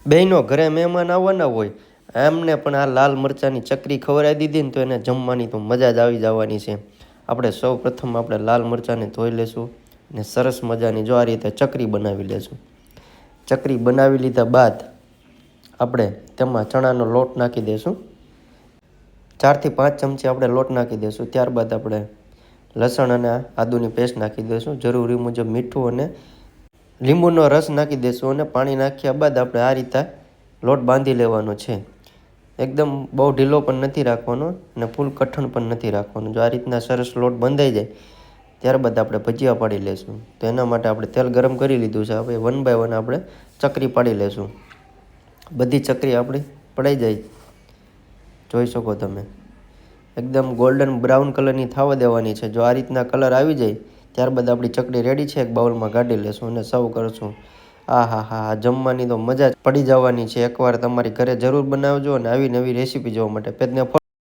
બેયનો ઘરે મહેમાન આવવાના હોય એમને પણ આ લાલ મરચાંની ચકરી ખવડાવી દીધી ને તો એને જમવાની તો મજા જ આવી જવાની છે. આપણે સૌ પ્રથમ આપણે લાલ મરચાંને ધોઈ લેશું અને સરસ મજાની જો આ રીતે ચકરી બનાવી લેશું. ચકરી બનાવી લીધા બાદ આપણે તેમાં ચણાનો લોટ નાખી દઈશું. 4 થી 5 ચમચી આપણે લોટ નાખી દઈશું. ત્યારબાદ આપણે લસણ અને આદુની પેસ્ટ નાખી દઈશું. જરૂરી મુજબ મીઠું અને લીંબુનો રસ નાખી દઈશું અને પાણી નાખ્યા બાદ આપણે આ રીતે લોટ બાંધી લેવાનો છે. એકદમ બહુ ઢીલો પણ નથી રાખવાનો અને ફૂલ કઠણ પણ નથી રાખવાનો. જો આ રીતના સરસ લોટ બંધાઈ જાય ત્યારબાદ આપણે ભજીયા પાડી લઈશું. તો એના માટે આપણે તેલ ગરમ કરી લીધું છે. હવે 1 બાય 1 આપણે ચકરી પાડી લઈશું. બધી ચકરી આપણી પડાઈ જાય જોઈ શકો તમે. એકદમ ગોલ્ડન બ્રાઉન કલરની થવા દેવાની છે. જો આ રીતના કલર આવી જાય ત્યારબાદ આપણી ચકરી રેડી છે. એક બાઉલમાં કાઢી લેશું અને સર્વ કરશું. આ જમવાની તો મજા જ પડી જવાની છે. એકવાર તમારી ઘરે જરૂર બનાવજો અને આવી નવી રેસીપી જોવા માટે પેજને